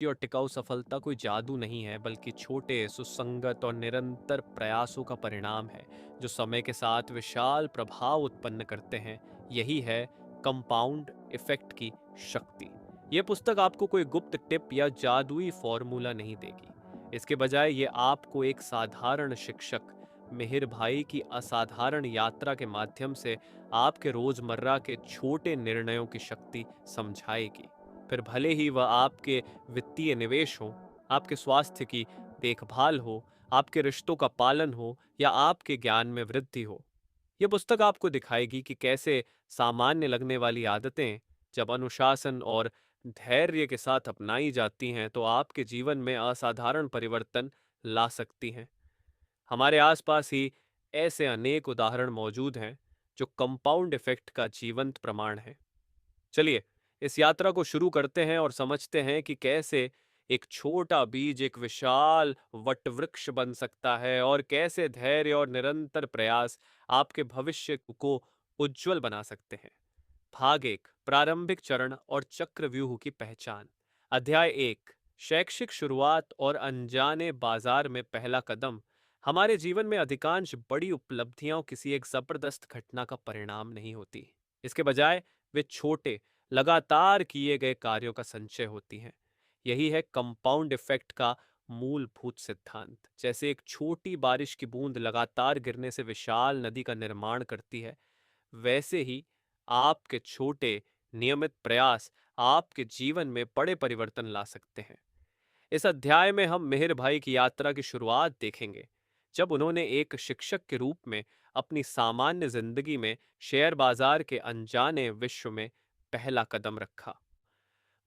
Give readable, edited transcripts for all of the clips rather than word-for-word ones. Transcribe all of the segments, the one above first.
और टिकाऊ सफलता कोई जादू नहीं है, बल्कि छोटे, सुसंगत और निरंतर प्रयासों का परिणाम है, जो समय के साथ विशाल प्रभाव उत्पन्न करते हैं। यही है कंपाउंड इफेक्ट की शक्ति। यह पुस्तक आपको कोई गुप्त टिप या जादुई फॉर्मूला नहीं देगी। इसके बजाय ये आपको एक साधारण शिक्षक मिहिर भाई की असाधारण यात्रा के माध्यम से आपके रोजमर्रा के छोटे निर्णयों की शक्ति समझाएगी। फिर भले ही वह आपके वित्तीय निवेश हो, आपके स्वास्थ्य की देखभाल हो, आपके रिश्तों का पालन हो या आपके ज्ञान में वृद्धि हो। यह पुस्तक आपको दिखाएगी कि कैसे सामान्य लगने वाली आदतें जब अनुशासन और धैर्य के साथ अपनाई जाती हैं तो आपके जीवन में असाधारण परिवर्तन ला सकती हैं। हमारे आसपास ही ऐसे अनेक उदाहरण मौजूद हैं जो कंपाउंड इफेक्ट का जीवंत प्रमाण है। चलिए इस यात्रा को शुरू करते हैं और समझते हैं कि कैसे एक छोटा बीज एक विशाल वटवृक्ष बन सकता है और कैसे धैर्य और निरंतर प्रयास आपके भविष्य को उज्जवल बना सकते हैं। भाग एक, प्रारंभिक चरण और चक्रव्यूह की पहचान। अध्याय एक, शैक्षिक शुरुआत और अनजाने बाजार में पहला कदम। हमारे जीवन में अधिकांश बड़ी उपलब्धियां किसी एक जबरदस्त घटना का परिणाम नहीं होती। इसके बजाय वे छोटे, लगातार किए गए कार्यों का संचय होती हैं। यही है कंपाउंड इफेक्ट का मूलभूत सिद्धांत। जैसे एक छोटी बारिश की बूंद लगातार गिरने से विशाल नदी का निर्माण करती है, वैसे ही आपके छोटे नियमित प्रयास आपके जीवन में बड़े परिवर्तन ला सकते हैं। इस अध्याय में हम मेहर भाई की यात्रा की शुरुआत देखेंगे, जब उन्होंने एक शिक्षक के रूप में अपनी सामान्य जिंदगी में शेयर बाजार के अनजाने विश्व में पहला कदम रखा।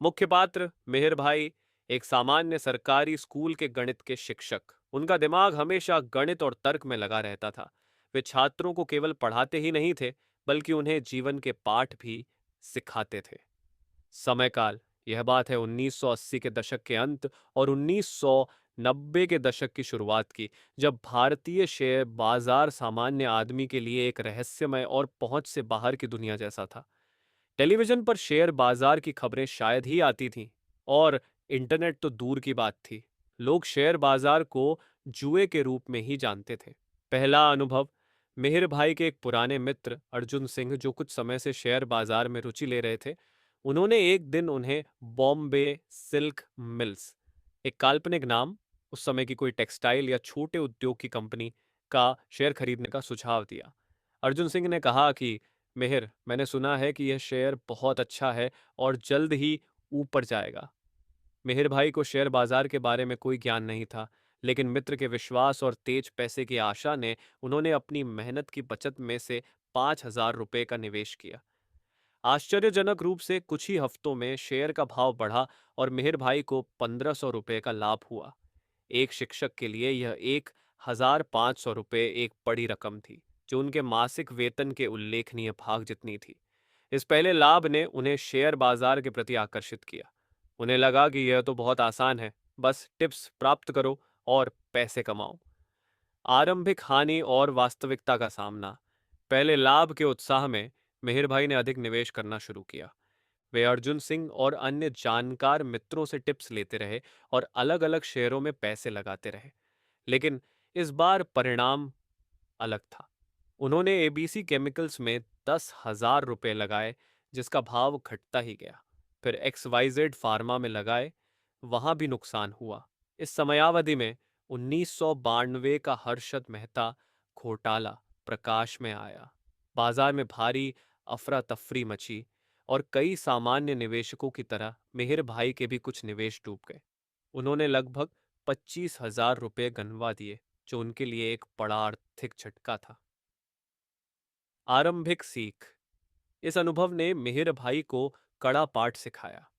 मुख्य पात्र मेहर भाई एक सामान्य सरकारी स्कूल के गणित के शिक्षक। उनका दिमाग हमेशा गणित और तर्क में लगा रहता था। वे छात्रों को केवल पढ़ाते ही नहीं थे, बल्कि उन्हें जीवन के पाठ भी सिखाते थे। समयकाल, यह बात है 1980 के दशक के अंत और 1990 के दशक की शुरुआत की, जब भारतीय शेयर बाजार सामान्य आदमी के लिए एक रहस्यमय और पहुंच से बाहर की दुनिया जैसा था। टेलीविजन पर शेयर बाजार की खबरें शायद ही आती थीं और इंटरनेट तो दूर की बात थी। लोग शेयर बाजार को जुए के रूप में ही जानते थे। पहला अनुभव मेहर भाई के एक पुराने मित्र अर्जुन सिंह, जो कुछ समय से शेयर बाजार में रुचि ले रहे थे। उन्होंने एक दिन उन्हें बॉम्बे सिल्क मिल्स, एक काल्पनिक नाम, उस समय की कोई टेक्सटाइल या छोटे उद्योग की कंपनी का शेयर खरीदने का सुझाव दिया। अर्जुन सिंह ने कहा कि मेहर, मैंने सुना है कि यह शेयर बहुत अच्छा है और जल्द ही ऊपर जाएगा। मेहर भाई को शेयर बाजार के बारे में कोई ज्ञान नहीं था, लेकिन मित्र के विश्वास और तेज पैसे की आशा ने उन्होंने अपनी मेहनत की बचत में से 5,000 रुपए का निवेश किया। आश्चर्यजनक रूप से कुछ ही हफ्तों में शेयर का भाव बढ़ा और मेहर भाई को 1,500 रुपए का लाभ हुआ। एक शिक्षक के लिए यह 1,500 रुपए एक बड़ी रकम थी, जो उनके मासिक वेतन के उल्लेखनीय भाग जितनी थी। इस पहले लाभ ने उन्हें शेयर बाजार के प्रति आकर्षित किया। उन्हें लगा कि यह तो बहुत आसान है, बस टिप्स प्राप्त करो और पैसे कमाओ। आरंभिक हानि और वास्तविकता का सामना। पहले लाभ के उत्साह में मेहर भाई ने अधिक निवेश करना शुरू किया। वे अर्जुन सिंह और अन्य जानकार मित्रों से टिप्स लेते रहे और अलग अलग शेयरों में पैसे लगाते रहे। लेकिन इस बार परिणाम अलग था। उन्होंने एबीसी केमिकल्स में 10,000 रुपए लगाए, जिसका भाव घटता ही गया। फिर XYZ फार्मा में लगाए, वहां भी नुकसान हुआ। इस समयावधि में 1992 का हर्षद मेहता घोटाला प्रकाश में आया। बाजार में भारी अफरा तफरी मची और कई सामान्य निवेशकों की तरह मेहर भाई के भी कुछ निवेश डूब गए। उन्होंने लगभग 25,000 रुपए गंवा दिए, जो उनके लिए एक बड़ा आर्थिक झटका था। आरंभिक सीख। इस अनुभव ने मेहर भाई को कड़ा पाठ सिखाया।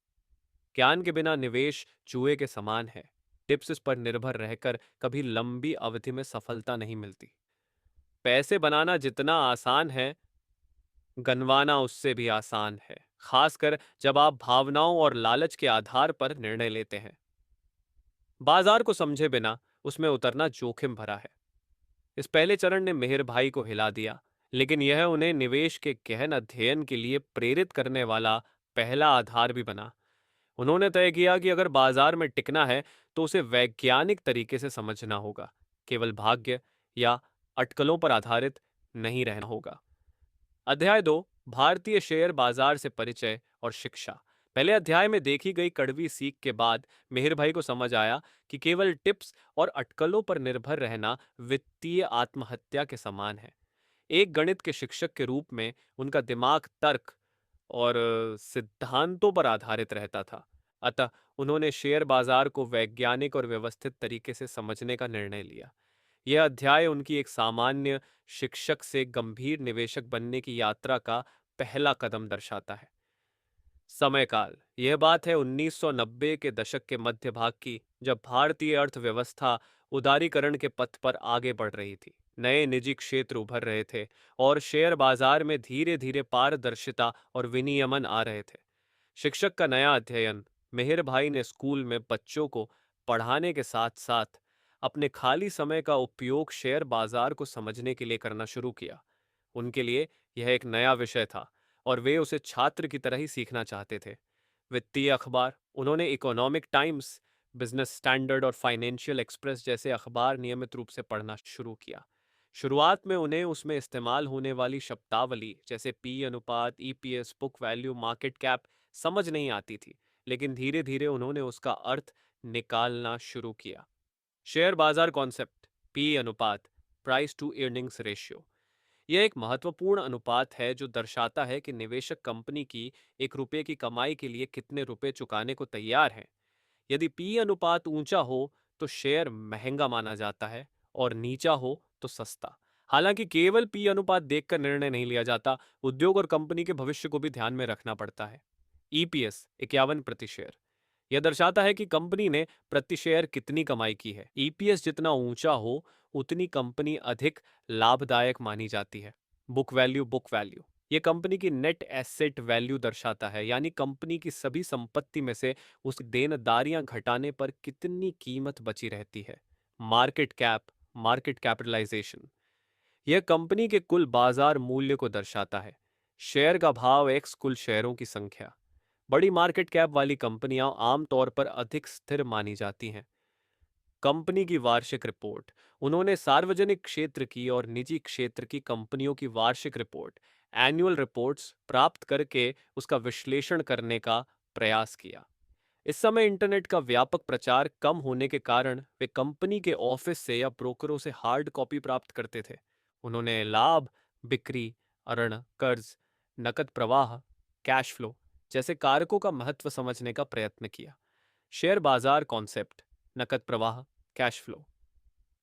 ज्ञान के बिना निवेश जुए के समान है। टिप्स पर निर्भर रहकर कभी लंबी अवधि में सफलता नहीं मिलती। पैसे बनाना जितना आसान है, गनवाना उससे भी आसान है, खासकर जब आप भावनाओं और लालच के आधार पर निर्णय लेते हैं। बाजार को समझे बिना उसमें उतरना जोखिम भरा है। इस पहले चरण ने मेहर भाई को हिला दिया, लेकिन यह उन्हें निवेश के गहन अध्ययन के लिए प्रेरित करने वाला पहला आधार भी बना। उन्होंने तय किया कि अगर बाजार में टिकना है तो उसे वैज्ञानिक तरीके से समझना होगा, केवल भाग्य या अटकलों पर आधारित नहीं रहना होगा। अध्याय 2, भारतीय शेयर बाजार से परिचय और शिक्षा। पहले अध्याय में देखी गई कड़वी सीख के बाद मेहर भाई को समझ आया कि केवल टिप्स और अटकलों पर निर्भर रहना वित्तीय आत्महत्या के समान है। एक गणित के शिक्षक के रूप में उनका दिमाग तर्क और सिद्धांतों पर आधारित रहता था। अतः उन्होंने शेयर बाजार को वैज्ञानिक और व्यवस्थित तरीके से समझने का निर्णय लिया। यह अध्याय उनकी एक सामान्य शिक्षक से गंभीर निवेशक बनने की यात्रा का पहला कदम दर्शाता है। समय काल, यह बात है 1990 के दशक के मध्य भाग की, जब भारतीय अर्थव्यवस्था उदारीकरण के पथ पर आगे बढ़ रही थी। नए निजी क्षेत्र उभर रहे थे और शेयर बाजार में धीरे धीरे पारदर्शिता और विनियमन आ रहे थे। शिक्षक का नया अध्ययन, मेहर भाई ने स्कूल में बच्चों को पढ़ाने के साथ साथ अपने खाली समय का उपयोग शेयर बाजार को समझने के लिए करना शुरू किया। उनके लिए यह एक नया विषय था और वे उसे छात्र की तरह ही सीखना चाहते थे। वित्तीय अखबार, उन्होंने इकोनॉमिक टाइम्स, बिजनेस स्टैंडर्ड और फाइनेंशियल एक्सप्रेस जैसे अखबार नियमित रूप से पढ़ना शुरू किया। शुरुआत में उन्हें उसमें इस्तेमाल होने वाली शब्दावली जैसे पी अनुपात, EPS, book value, market cap समझ नहीं आती थी, लेकिन धीरे धीरे उन्होंने उसका अर्थ निकालना शुरू किया। शेयर बाजार कॉन्सेप्ट, पी अनुपात, प्राइस टू अर्निंग्स रेशियो, यह एक महत्वपूर्ण अनुपात है जो दर्शाता है कि निवेशक कंपनी की ₹1 की कमाई के लिए कितने रुपए चुकाने को तैयार हैं। यदि पी अनुपात ऊंचा हो तो शेयर महंगा माना जाता है और नीचा हो तो सस्ता। हालांकि केवल पी अनुपात देखकर निर्णय नहीं लिया जाता, उद्योग और कंपनी के भविष्य को भी ध्यान में रखना पड़ता है। ईपीएस 51 प्रति शेयर, यह दर्शाता है कि कंपनी ने प्रति शेयर कितनी कमाई की है। ईपीएस जितना ऊंचा हो उतनी कंपनी अधिक लाभदायक मानी जाती है। बुक वैल्यू, ये कंपनी की नेट एसेट वैल्यू दर्शाता है, यानी कंपनी की सभी संपत्ति में से उसकी देनदारियां घटाने पर कितनी कीमत बची रहती है। मार्केट कैप, मार्केट कैपिटलाइजेशन, यह कंपनी के कुल बाजार मूल्य को दर्शाता है। शेयर का भाव एक्स कुल शेयरों की संख्या। बड़ी मार्केट कैप वाली कंपनियां आमतौर पर अधिक स्थिर मानी जाती हैं। कंपनी की वार्षिक रिपोर्ट, उन्होंने सार्वजनिक क्षेत्र की और निजी क्षेत्र की कंपनियों की वार्षिक रिपोर्ट, एनुअल रिपोर्ट्स प्राप्त करके उसका विश्लेषण करने का प्रयास किया। इस समय इंटरनेट का व्यापक प्रचार कम होने के कारण वे कंपनी के ऑफिस से या ब्रोकरों से हार्ड कॉपी प्राप्त करते थे। उन्होंने लाभ, बिक्री, ऋण, कर्ज, नकद प्रवाह, कैश फ्लो जैसे कारकों का महत्व समझने का प्रयत्न किया। शेयर बाजार कॉन्सेप्ट, नकद प्रवाह, कैश फ्लो,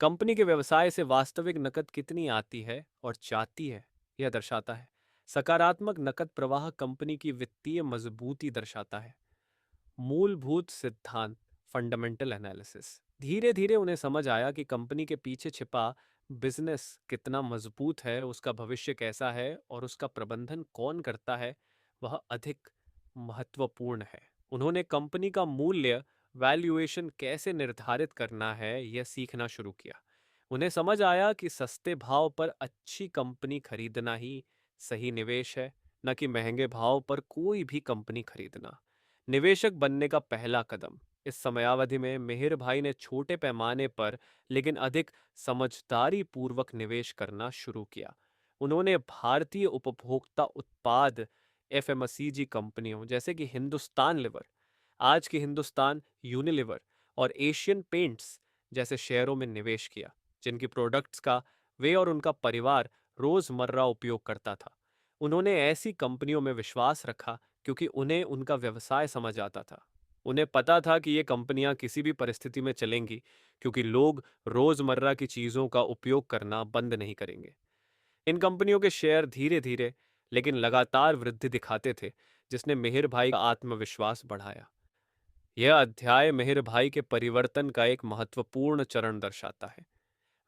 कंपनी के व्यवसाय से वास्तविक नकद कितनी आती है और जाती है, यह दर्शाता है। सकारात्मक नकद प्रवाह कंपनी की वित्तीय मजबूती दर्शाता है। मूलभूत सिद्धांत, फंडामेंटल एनालिसिस, धीरे धीरे उन्हें समझ आया कि कंपनी के पीछे छिपा बिजनेस कितना मजबूत है, उसका भविष्य कैसा है और उसका प्रबंधन कौन करता है, वह अधिक महत्वपूर्ण है। उन्होंने कंपनी का मूल्य, वैल्यूएशन कैसे निर्धारित करना है, यह सीखना शुरू किया। उन्हें समझ आया कि सस्ते भाव पर अच्छी कंपनी खरीदना ही सही निवेश है, न कि महंगे भाव पर कोई भी कंपनी खरीदना। निवेशक बनने का पहला कदम, इस समयावधि में मेहर भाई ने छोटे पैमाने पर लेकिन अधिक समझदारी पूर्वक निवेश करना शुरू किया। उन्होंने भारतीय उपभोक्ता उत्पाद एफएमसीजी कंपनियों जैसे कि हिंदुस्तान लिवर, आज की हिंदुस्तान यूनिलीवर और एशियन पेंट्स जैसे शेयरों में निवेश किया, जिनकी प्रोडक्ट्स का वे और उनका परिवार रोजमर्रा उपयोग करता था। उन्होंने ऐसी कंपनियों में विश्वास रखा क्योंकि उन्हें उनका व्यवसाय समझ आता था। उन्हें पता था कि ये कंपनियां किसी भी परिस्थिति में चलेंगी, क्योंकि लोग रोजमर्रा की चीजों का उपयोग करना बंद नहीं करेंगे। इन कंपनियों के शेयर धीरे धीरे लेकिन लगातार वृद्धि दिखाते थे, जिसने मेहर भाई का आत्मविश्वास बढ़ाया। यह अध्याय मेहर भाई के परिवर्तन का एक महत्वपूर्ण चरण दर्शाता है।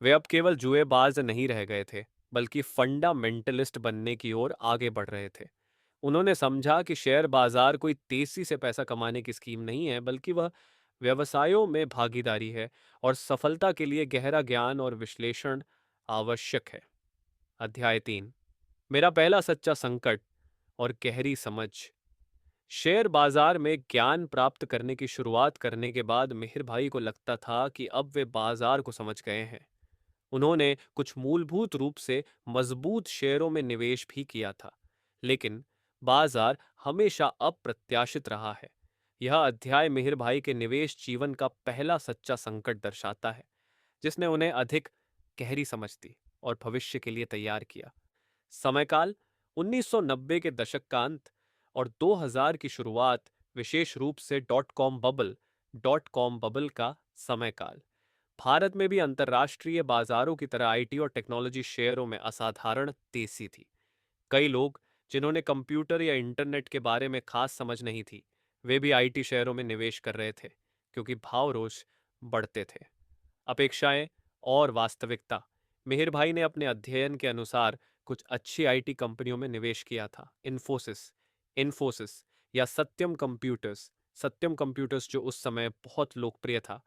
वे अब केवल जुएबाज नहीं रह गए थे, बल्कि फंडामेंटलिस्ट बनने की ओर आगे बढ़ रहे थे। उन्होंने समझा कि शेयर बाजार कोई तेजी से पैसा कमाने की स्कीम नहीं है, बल्कि वह व्यवसायों में भागीदारी है और सफलता के लिए गहरा ज्ञान और विश्लेषण आवश्यक है। अध्याय 3, मेरा पहला सच्चा संकट और गहरी समझ। शेयर बाजार में ज्ञान प्राप्त करने की शुरुआत करने के बाद मिहिर भाई को लगता था कि अब वे बाजार को समझ गए हैं। उन्होंने कुछ मूलभूत रूप से मजबूत शेयरों में निवेश भी किया था, लेकिन बाजार हमेशा अप्रत्याशित रहा है। यह अध्याय मिहिर भाई के निवेश जीवन का पहला सच्चा संकट दर्शाता है, जिसने उन्हें अधिक गहरी समझ दी और भविष्य के लिए तैयार किया। समयकाल 1990 के दशक का अंत और 2000 की शुरुआत, विशेष रूप से डॉट कॉम बबल का समयकाल। भारत में भी अंतर्राष्ट्रीय बाजारों की तरह आईटी और टेक्नोलॉजी शेयरों में असाधारण तेजी थी। कई लोग जिन्होंने कंप्यूटर या इंटरनेट के बारे में खास समझ नहीं थी, वे भी आईटी शेयरों में निवेश कर रहे थे, क्योंकि भाव रोज बढ़ते थे। अपेक्षाएं और वास्तविकता। मिहिर भाई ने अपने अध्ययन के अनुसार कुछ अच्छी आईटी कंपनियों में निवेश किया था। इन्फोसिस इन्फोसिस या सत्यम कंप्यूटर्स जो उस समय बहुत लोकप्रिय था,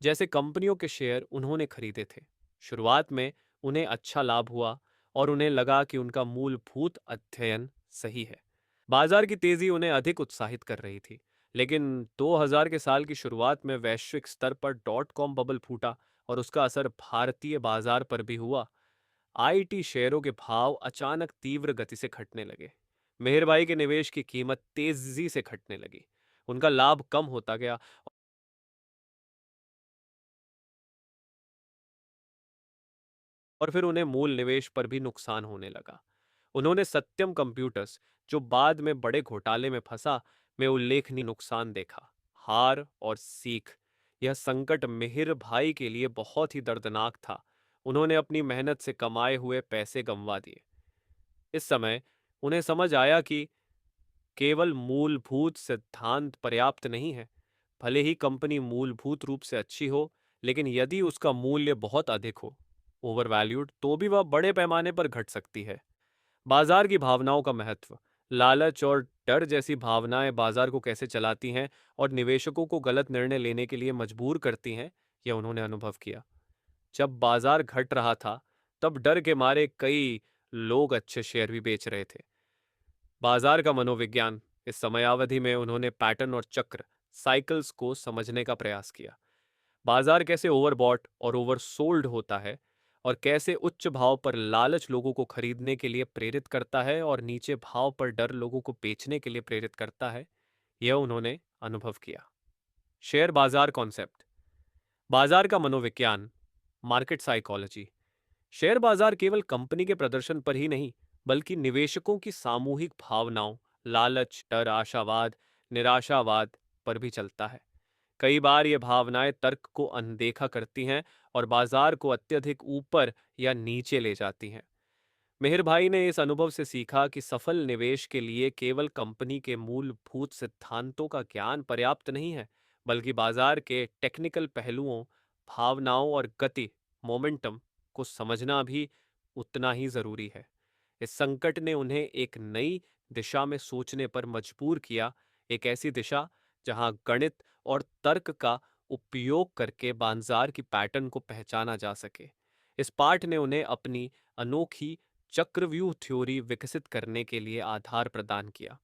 जैसे कंपनियों के शेयर उन्होंने खरीदे थे। शुरुआत में उन्हें अच्छा लाभ हुआ और उन्हें लगा कि उनका मूलभूत अध्ययन सही है। बाजार की तेजी उन्हें अधिक उत्साहित कर रही थी, लेकिन 2000 के साल की शुरुआत में वैश्विक स्तर पर डॉट कॉम बबल फूटा और उसका असर भारतीय बाजार पर भी हुआ। आईटी शेयरों के भाव अचानक तीव्र गति से घटने लगे। मेहर भाई के निवेश की कीमत तेजी से घटने लगी। उनका लाभ कम होता गया और फिर उन्हें मूल निवेश पर भी नुकसान होने लगा। उन्होंने सत्यम कंप्यूटर्स, जो बाद में बड़े घोटाले में फंसा, में उल्लेखनीय नुकसान देखा। हार और सीख। यह संकट मिहिर भाई के लिए बहुत ही दर्दनाक था। उन्होंने अपनी मेहनत से कमाए हुए पैसे गंवा दिए। इस समय उन्हें समझ आया कि केवल मूलभूत सिद्धांत पर्याप्त नहीं है। भले ही कंपनी मूलभूत रूप से अच्छी हो, लेकिन यदि उसका मूल्य बहुत अधिक हो, ओवरवैल्यूड, तो भी वह बड़े पैमाने पर घट सकती है। बाजार की भावनाओं का महत्व। लालच और डर जैसी भावनाएं बाजार को कैसे चलाती हैं और निवेशकों को गलत निर्णय लेने के लिए मजबूर करती हैं, यह उन्होंने अनुभव किया। जब बाजार घट रहा था, तब डर के मारे कई लोग अच्छे शेयर भी बेच रहे थे। बाजार का मनोविज्ञान। इस समयावधि में उन्होंने पैटर्न और चक्र, साइकिल्स को समझने का प्रयास किया। बाजार कैसे ओवरबॉट और ओवरसोल्ड होता है और कैसे उच्च भाव पर लालच लोगों को खरीदने के लिए प्रेरित करता है और नीचे भाव पर डर लोगों को बेचने के लिए प्रेरित करता है, यह उन्होंने अनुभव किया। शेयर बाजार कॉन्सेप्ट। बाजार का मनोविज्ञान, मार्केट साइकोलॉजी। शेयर बाजार केवल कंपनी के प्रदर्शन पर ही नहीं, बल्कि निवेशकों की सामूहिक भावनाओं, लालच, डर, आशावाद, निराशावाद पर भी चलता है। कई बार ये भावनाएं तर्क को अनदेखा करती हैं और बाजार को अत्यधिक ऊपर या नीचे ले जाती हैं। मेहर भाई ने इस अनुभव से सीखा कि सफल निवेश के लिए केवल कंपनी के मूलभूत सिद्धांतों का ज्ञान पर्याप्त नहीं है, बल्कि बाजार के टेक्निकल पहलुओं, भावनाओं और गति, मोमेंटम को समझना भी उतना ही जरूरी है। इस संकट ने उन्हें एक नई दिशा में सोचने पर मजबूर किया, एक ऐसी दिशा जहां गणित और तर्क का उपयोग करके बाजार की पैटर्न को पहचाना जा सके। इस पाठ ने उन्हें अपनी अनोखी चक्रव्यूह थ्योरी विकसित करने के लिए आधार प्रदान किया।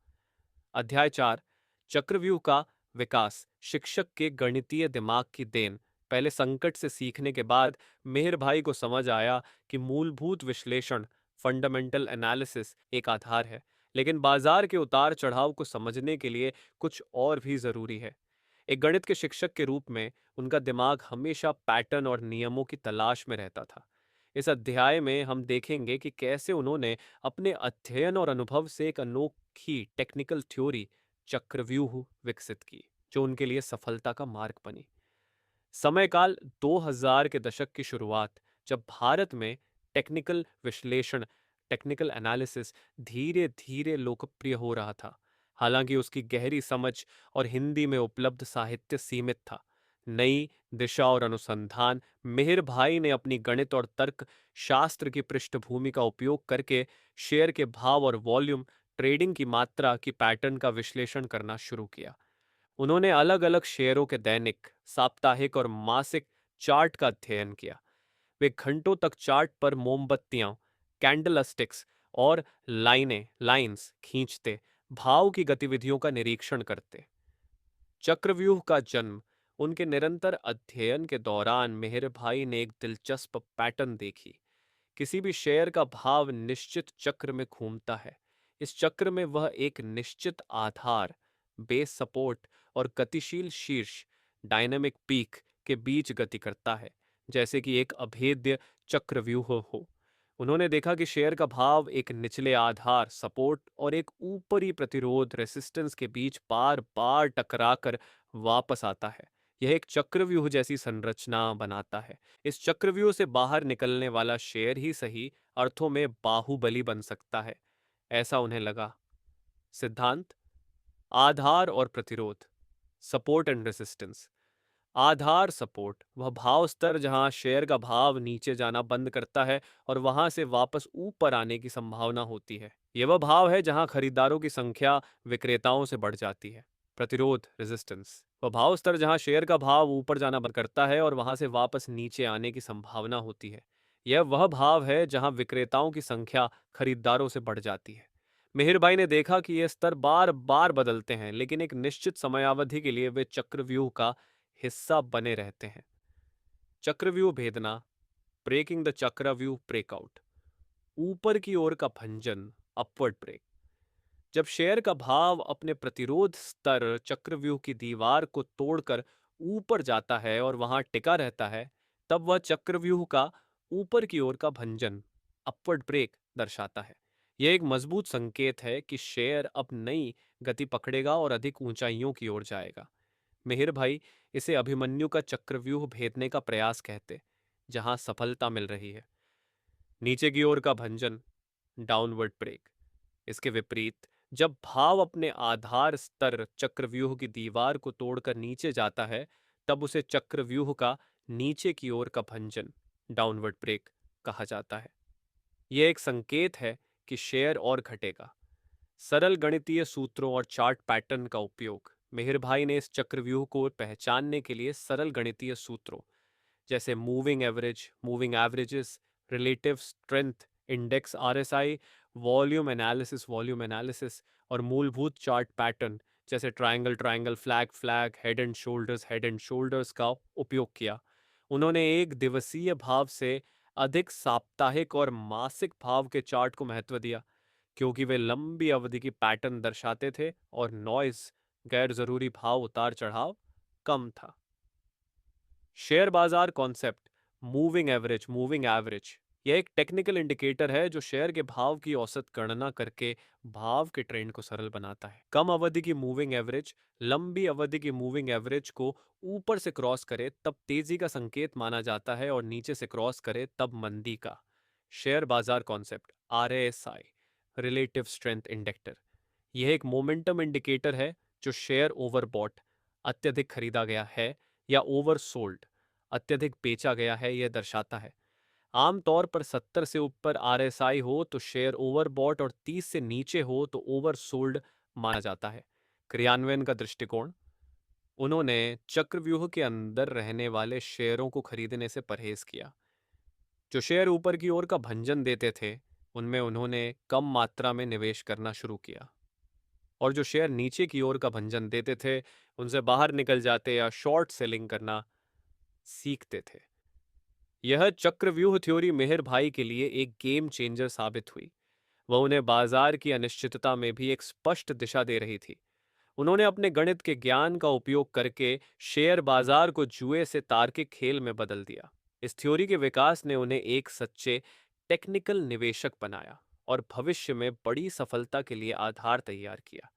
अध्याय 4। चक्रव्यूह का विकास, शिक्षक के गणितीय दिमाग की देन। पहले संकट से सीखने के बाद मेहर भाई को समझ आया कि मूलभूत विश्लेषण, फंडामेंटल एनालिसिस, एक आधार है, लेकिन बाजार के उतार चढ़ाव को समझने के लिए कुछ और भी जरूरी है। एक गणित के शिक्षक के रूप में उनका दिमाग हमेशा पैटर्न और नियमों की तलाश में रहता था। इस अध्याय में हम देखेंगे कि कैसे उन्होंने अपने अध्ययन और अनुभव से एक अनोखी टेक्निकल थ्योरी, चक्रव्यूह, विकसित की, जो उनके लिए सफलता का मार्ग बनी। समयकाल 2000 के दशक की शुरुआत, जब भारत में टेक्निकल विश्लेषण, टेक्निकल एनालिसिस धीरे धीरे लोकप्रिय हो रहा था। हालांकि उसकी गहरी समझ और हिंदी में उपलब्ध साहित्य सीमित था। नई दिशा और अनुसंधान। मेहर भाई ने अपनी गणित और तर्क शास्त्र की पृष्ठभूमि का उपयोग करके शेयर के भाव और वॉल्यूम, ट्रेडिंग की मात्रा की पैटर्न का विश्लेषण करना शुरू किया। उन्होंने अलग अलग शेयरों के दैनिक, साप्ताहिक और मासिक चार्ट का अध्ययन किया। वे घंटों तक चार्ट पर मोमबत्तियां, कैंडल स्टिक्स और लाइंस खींचते, भाव की गतिविधियों का निरीक्षण करते। चक्रव्यूह का जन्म उनके निरंतर अध्ययन के दौरान मेहर भाई ने एक दिलचस्प पैटर्न देखी। किसी भी शेयर का भाव निश्चित चक्र में घूमता है। इस चक्र में वह एक निश्चित आधार, बेस सपोर्ट और गतिशील शीर्ष, डायनामिक पीक के बीच गति करता है, जैसे कि एक अभेद्य चक्रव्यूह हो। उन्होंने देखा कि शेयर का भाव एक निचले आधार, सपोर्ट और एक ऊपरी प्रतिरोध, रेसिस्टेंस के बीच बार बार टकराकर वापस आता है। यह एक चक्रव्यूह जैसी संरचना बनाता है। इस चक्रव्यूह से बाहर निकलने वाला शेयर ही सही अर्थों में बाहुबली बन सकता है, ऐसा उन्हें लगा। सिद्धांत: आधार और प्रतिरोध, support and resistance. Aadhaar support वह भाव स्तर जहां शेयर का भाव नीचे जाना बंद करता है और वहां से वापस ऊपर आने की संभावना होती है। यह वह भाव है जहां खरीदारों की संख्या विक्रेताओं से बढ़ जाती है। प्रतिरोध रेजिस्टेंस वह भाव स्तर जहां शेयर का भाव ऊपर जाना बंद करता है और वहां से वापस नीचे आने की संभावना होती है। यह वह भाव है जहां विक्रेताओं की संख्या खरीदारों से बढ़ जाती है। मेहर भाई ने देखा कि ये स्तर बार बार बदलते हैं, लेकिन एक निश्चित समयावधि के लिए वे चक्रव्यूह का हिस्सा बने रहते हैं। चक्रव्यूह भेदना, ब्रेकिंग द चक्रव्यूह ब्रेकआउट। ऊपर की ओर का भंजन, अपवर्ड ब्रेक। जब शेयर का भाव अपने प्रतिरोध स्तर चक्रव्यूह की दीवार को तोड़कर ऊपर जाता है और वहां टिका रहता है, तब वह चक्रव्यूह का ऊपर की ओर का भंजन, अपवर्ड ब्रेक दर्शाता है। यह एक मजबूत संकेत है कि शेयर अब नई गति पकड़ेगा और अधिक ऊंचाइयों की ओर जाएगा। मेहर भाई इसे अभिमन्यु का चक्रव्यूह भेदने का प्रयास कहते, जहां सफलता मिल रही है। नीचे की ओर का भंजन, डाउनवर्ड ब्रेक। इसके विपरीत, जब भाव अपने आधार स्तर चक्रव्यूह की दीवार को तोड़कर नीचे जाता है, तब उसे चक्रव्यूह का नीचे की ओर का भंजन, डाउनवर्ड ब्रेक कहा जाता है। यह एक संकेत है कि शेयर और घटेगा। सरल गणितीय सूत्रों और चार्ट पैटर्न का उपयोग। मेहर भाई ने इस चक्रव्यूह को पहचानने के लिए सरल गणितीय सूत्रों जैसे moving average, moving averages, relative strength index RSI, volume analysis और मूलभूत चार्ट पैटर्न जैसे triangle triangle, flag flag, head and shoulders का उपयोग किया। उन्होंने एक दिवसीय भाव से अधिक साप्ताहिक और मासिक भाव के चार्ट को महत्व दिया, क्योंकि वे लंबी अवधि की पैटर्न दर्शाते थे और नॉइज, गैर जरूरी भाव उतार चढ़ाव कम था। शेयर बाजार कॉन्सेप्ट, मूविंग एवरेज। यह एक टेक्निकल इंडिकेटर है जो शेयर के भाव की औसत गणना करके भाव के ट्रेंड को सरल बनाता है। कम अवधि की मूविंग एवरेज लंबी अवधि की मूविंग एवरेज को ऊपर से क्रॉस करे तब तेजी का संकेत माना जाता है और नीचे से क्रॉस करे तब मंदी का। शेयर बाजार कॉन्सेप्ट, आरएसआई, रिलेटिव स्ट्रेंथ इंडेक्टर। यह एक मोमेंटम इंडिकेटर है जो शेयर ओवरबॉट, अत्यधिक खरीदा गया है, या ओवरसोल्ड, अत्यधिक बेचा गया है, यह दर्शाता है। आमतौर पर 70 से ऊपर आरएसआई हो तो शेयर ओवरबॉट और 30 से नीचे हो तो ओवरसोल्ड माना जाता है। क्रियान्वयन का दृष्टिकोण, उन्होंने चक्रव्यूह के अंदर रहने वाले शेयरों को खरीदने से परहेज किया। जो शेयर ऊपर की ओर का भंजन देते थे, उनमें उन्होंने कम मात्रा में निवेश करना शुरू किया, और जो शेयर नीचे की ओर का भंजन देते थे, उनसे बाहर निकल जाते या शॉर्ट सेलिंग करना सीखते थे। यह चक्रव्यूह थ्योरी मेहर भाई के लिए एक गेम चेंजर साबित हुई। वह उन्हें बाजार की अनिश्चितता में भी एक स्पष्ट दिशा दे रही थी। उन्होंने अपने गणित के ज्ञान का उपयोग करके शेयर बाजार को जुए से तार्किक खेल में बदल दिया। इस थ्योरी के विकास ने उन्हें एक सच्चे टेक्निकल निवेशक बनाया और भविष्य में बड़ी सफलता के लिए आधार तैयार किया।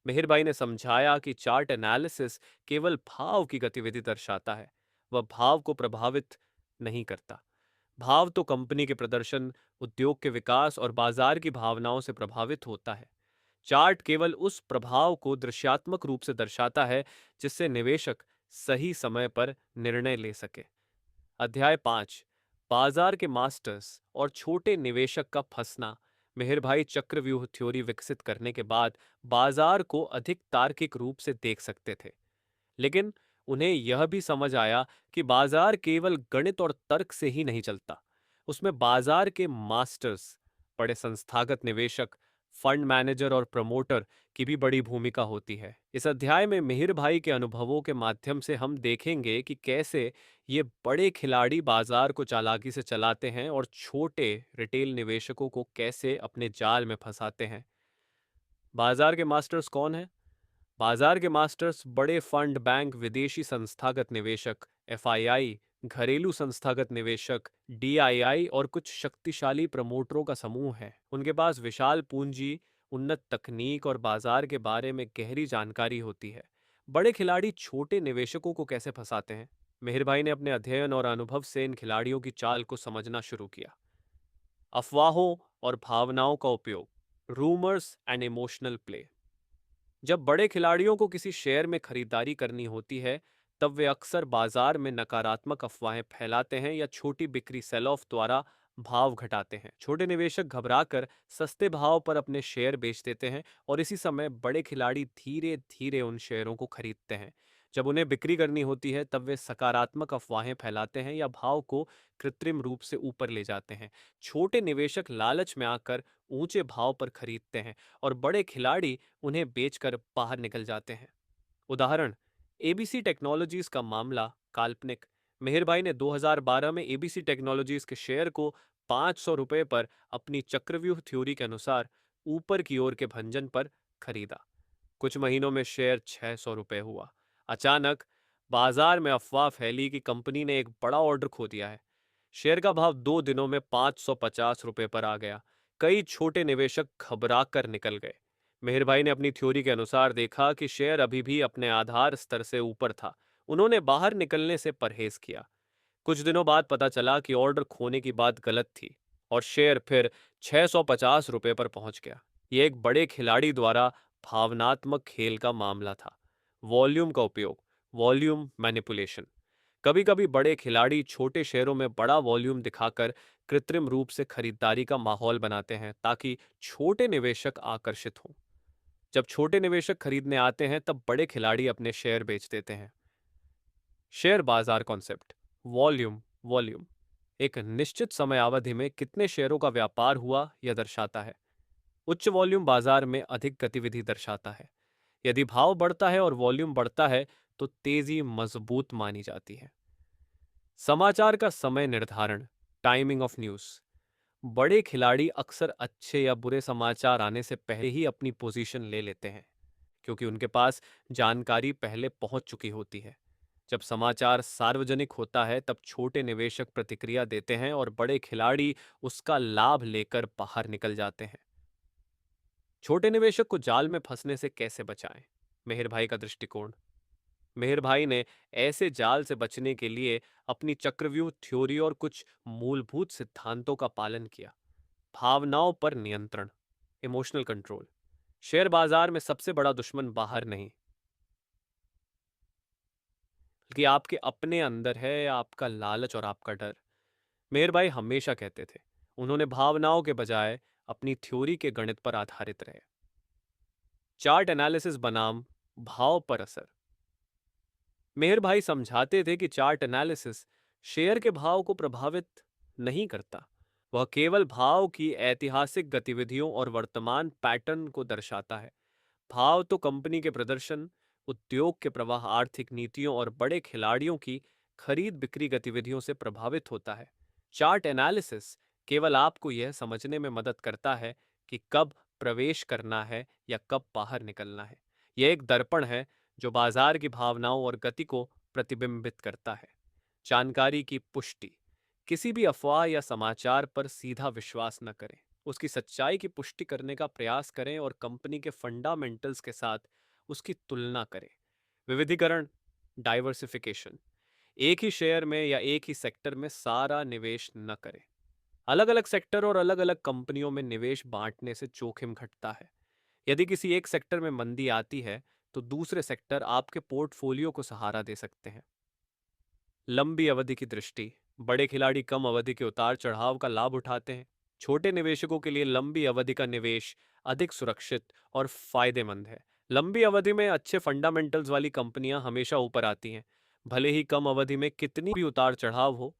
मेहर भाई ने समझाया कि चार्ट एनालिसिस केवल भाव की गतिविधि दर्शाता है, वह भाव को प्रभावित नहीं करता। भाव तो कंपनी के प्रदर्शन, उद्योग के विकास और बाजार की भावनाओं से प्रभावित होता है। चार्ट केवल उस प्रभाव को दृश्यात्मक रूप से दर्शाता है जिससे निवेशक सही समय पर निर्णय ले सके। अध्याय 5, बाजार के मास्टर्स और छोटे निवेशक का फंसना। मेहर भाई चक्रव्यूह थ्योरी विकसित करने के बाद बाजार को अधिक तार्किक रूप से देख सकते थे, लेकिन उन्हें यह भी समझ आया कि बाजार केवल गणित और तर्क से ही नहीं चलता। उसमें बाजार के मास्टर्स, बड़े संस्थागत निवेशक, फंड मैनेजर और प्रमोटर की भी बड़ी भूमिका होती है। इस अध्याय में मिहिर भाई के अनुभवों के माध्यम से हम देखेंगे कि कैसे ये बड़े खिलाड़ी बाजार को चालाकी से चलाते हैं और छोटे रिटेल निवेशकों को कैसे अपने जाल में फंसाते हैं। बाजार के मास्टर्स कौन हैं? बाजार के मास्टर्स बड़े फंड, बैंक, विदेशी संस्थागत निवेशक, एफआईआई, घरेलू संस्थागत निवेशक, डीआईआई और कुछ शक्तिशाली प्रमोटरों का समूह है। उनके पास विशाल पूंजी, उन्नत तकनीक और बाजार के बारे में गहरी जानकारी होती है। बड़े खिलाड़ी छोटे निवेशकों को कैसे फंसाते हैं? मेहर भाई ने अपने अध्ययन और अनुभव से इन खिलाड़ियों की चाल को समझना शुरू किया। अफवाहों और भावनाओं का उपयोग, रूमर्स एंड इमोशनल प्ले। जब बड़े खिलाड़ियों को किसी शेयर में खरीदारी करनी होती है, तब वे अक्सर बाजार में नकारात्मक अफवाहें फैलाते हैं या छोटी बिक्री सेल ऑफ द्वारा भाव घटाते हैं। छोटे निवेशक घबराकर सस्ते भाव पर अपने शेयर बेच देते हैं और इसी समय बड़े खिलाड़ी धीरे धीरे उन शेयरों को खरीदते हैं। जब उन्हें बिक्री करनी होती है, तब वे सकारात्मक अफवाहें फैलाते हैं या भाव को कृत्रिम रूप से ऊपर ले जाते हैं। छोटे निवेशक लालच में आकर ऊंचे भाव पर खरीदते हैं और बड़े खिलाड़ी उन्हें बेचकर बाहर निकल जाते हैं। उदाहरण, एबीसी टेक्नोलॉजीज का मामला काल्पनिक। मेहर भाई ने 2012 में एबीसी टेक्नोलॉजीज के शेयर को 500 रुपए पर अपनी चक्रव्यूह थ्योरी के अनुसार ऊपर की ओर के भंजन पर खरीदा। कुछ महीनों में शेयर 600 रुपए हुआ। अचानक बाजार में अफवाह फैली कि कंपनी ने एक बड़ा ऑर्डर खो दिया है। शेयर का भाव 2 दिनों में 550 रुपए पर आ गया। कई छोटे निवेशक घबरा कर निकल गए। मेहर भाई ने अपनी थ्योरी के अनुसार देखा कि शेयर अभी भी अपने आधार स्तर से ऊपर था। उन्होंने बाहर निकलने से परहेज किया। कुछ दिनों बाद पता चला कि ऑर्डर खोने की बात गलत थी और शेयर फिर 650 रुपए पर पहुंच गया। यह एक बड़े खिलाड़ी द्वारा भावनात्मक खेल का मामला था। वॉल्यूम का उपयोग, वॉल्यूम मैनिपुलेशन। कभी कभी बड़े खिलाड़ी छोटे शेयरों में बड़ा वॉल्यूम दिखाकर कृत्रिम रूप से खरीदारी का माहौल बनाते हैं ताकि छोटे निवेशक आकर्षित हों। जब छोटे निवेशक खरीदने आते हैं, तब बड़े खिलाड़ी अपने शेयर बेच देते हैं। शेयर बाजार कॉन्सेप्ट, वॉल्यूम वॉल्यूम एक निश्चित समय अवधि में कितने शेयरों का व्यापार हुआ यह दर्शाता है। उच्च वॉल्यूम बाजार में अधिक गतिविधि दर्शाता है। यदि भाव बढ़ता है और वॉल्यूम बढ़ता है, तो तेजी मजबूत मानी जाती है। समाचार का समय निर्धारण, टाइमिंग ऑफ न्यूज। बड़े खिलाड़ी अक्सर अच्छे या बुरे समाचार आने से पहले ही अपनी पोजीशन ले लेते हैं, क्योंकि उनके पास जानकारी पहले पहुंच चुकी होती है। जब समाचार सार्वजनिक होता है, तब छोटे निवेशक प्रतिक्रिया देते हैं और बड़े खिलाड़ी उसका लाभ लेकर बाहर निकल जाते हैं। छोटे निवेशक को जाल में फंसने से कैसे बचाएं? मेहर भाई का दृष्टिकोण। मेहर भाई ने ऐसे जाल से बचने के लिए अपनी चक्रव्यूह थ्योरी और कुछ मूलभूत सिद्धांतों का पालन किया। भावनाओं पर नियंत्रण, इमोशनल कंट्रोल। शेयर बाजार में सबसे बड़ा दुश्मन बाहर नहीं, बल्कि आपके अपने अंदर है, आपका लालच और आपका डर। मेहर भाई हमेशा कहते थे, उन्होंने भावनाओं के बजाय अपनी थ्योरी के गणित पर आधारित रहे। चार्ट एनालिसिस बनाम भाव पर असर। मेहर भाई समझाते थे कि चार्ट एनालिसिस शेयर के भाव को प्रभावित नहीं करता। वह केवल भाव की ऐतिहासिक गतिविधियों और वर्तमान पैटर्न को दर्शाता है। भाव तो कंपनी के प्रदर्शन, उद्योग के प्रवाह, आर्थिक नीतियों और बड़े खिलाड़ियों की खरीद बिक्री गतिविधियों से प्रभावित होता है। चार्ट एनालिसिस केवल आपको यह समझने में मदद करता है कि कब प्रवेश करना है या कब बाहर निकलना है। यह एक दर्पण है जो बाजार की भावनाओं और गति को प्रतिबिंबित करता है। जानकारी की पुष्टि। किसी भी अफवाह या समाचार पर सीधा विश्वास न करें। उसकी सच्चाई की पुष्टि करने का प्रयास करें और कंपनी के फंडामेंटल्स के साथ उसकी तुलना करें। विविधीकरण, डाइवर्सिफिकेशन। एक ही शेयर में या एक ही सेक्टर में सारा निवेश न करें। अलग अलग सेक्टर और अलग अलग कंपनियों में निवेश बांटने से जोखिम घटता है। यदि किसी एक सेक्टर में मंदी आती है, तो दूसरे सेक्टर आपके पोर्टफोलियो को सहारा दे सकते हैं। लंबी अवधि की दृष्टि। बड़े खिलाड़ी कम अवधि के उतार चढ़ाव का लाभ उठाते हैं। छोटे निवेशकों के लिए लंबी अवधि का निवेश अधिक सुरक्षित और फायदेमंद है। लंबी अवधि में अच्छे फंडामेंटल्स वाली कंपनियां हमेशा ऊपर आती हैं, भले ही कम अवधि में कितनी भी उतार चढ़ाव हो।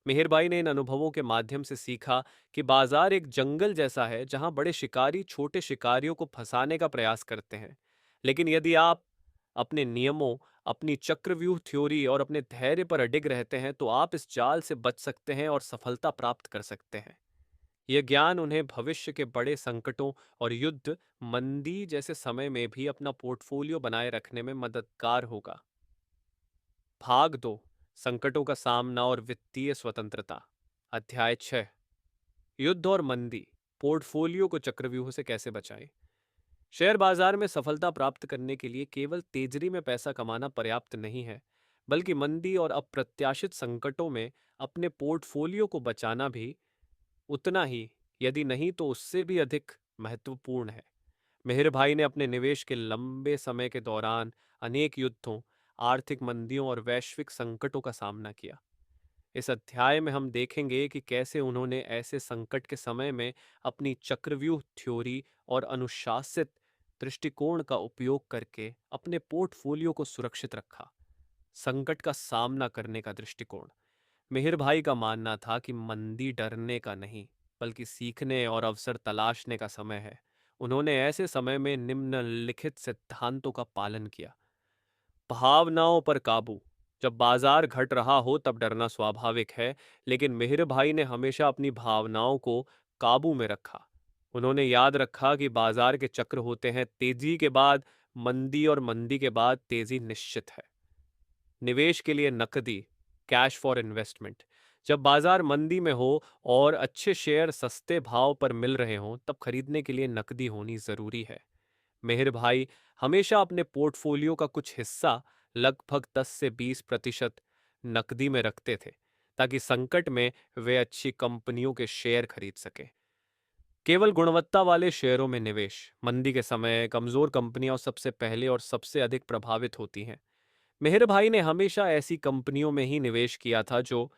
मेहर भाई ने इन अनुभवों के माध्यम से सीखा कि बाजार एक जंगल जैसा है जहां बड़े शिकारी छोटे शिकारियों को फंसाने का प्रयास करते हैं। लेकिन यदि आप अपने नियमों, अपनी चक्रव्यूह थ्योरी और अपने धैर्य पर अडिग रहते हैं तो आप इस जाल से बच सकते हैं और सफलता प्राप्त कर सकते हैं। यह ज्ञान उन्हें भविष्य के बड़े संकटों और युद्ध, मंदी जैसे समय में भी अपना पोर्टफोलियो बनाए रखने में मददगार होगा। भाग 2, संकटों का सामना और वित्तीय स्वतंत्रता। अध्याय 6, युद्ध और मंदी, पोर्टफोलियो को चक्रव्यूह से कैसे बचाएं। शेयर बाजार में सफलता प्राप्त करने के लिए केवल तेजरी में पैसा कमाना पर्याप्त नहीं है, बल्कि मंदी और अप्रत्याशित संकटों में अपने पोर्टफोलियो को बचाना भी उतना ही, यदि नहीं तो उससे भी अधिक महत्वपूर्ण है। मेहर भाई ने अपने निवेश के लंबे समय के दौरान अनेक युद्धों, आर्थिक मंदियों और वैश्विक संकटों का सामना किया। इस अध्याय में हम देखेंगे कि कैसे उन्होंने ऐसे संकट के समय में अपनी चक्रव्यूह थ्योरी और अनुशासित दृष्टिकोण का उपयोग करके अपने पोर्टफोलियो को सुरक्षित रखा। संकट का सामना करने का दृष्टिकोण। मेहर भाई का मानना था कि मंदी डरने का नहीं, बल्कि सीखने और अवसर तलाशने का समय है। उन्होंने ऐसे समय में निम्नलिखित सिद्धांतों का पालन किया। भावनाओं पर काबू। जब बाजार घट रहा हो तब डरना स्वाभाविक है, लेकिन मेहर भाई ने हमेशा अपनी भावनाओं को काबू में रखा। उन्होंने याद रखा कि बाजार के चक्र होते हैं, तेजी के बाद मंदी और मंदी के बाद तेजी निश्चित है। निवेश के लिए नकदी, कैश फॉर इन्वेस्टमेंट। जब बाजार मंदी में हो और अच्छे शेयर सस्ते भाव पर मिल रहे हों तब खरीदने के लिए नकदी होनी जरूरी है। मेहर भाई हमेशा अपने पोर्टफोलियो का कुछ हिस्सा, लगभग 10 से 20% नकदी में रखते थे, ताकि संकट में वे अच्छी कंपनियों के शेयर खरीद सकें। केवल गुणवत्ता वाले शेयरों में निवेश। मंदी के समय कमजोर कंपनियां सबसे पहले और सबसे अधिक प्रभावित होती हैं। मेहर भाई ने हमेशा ऐसी कंपनियों में ही निवेश किया था जो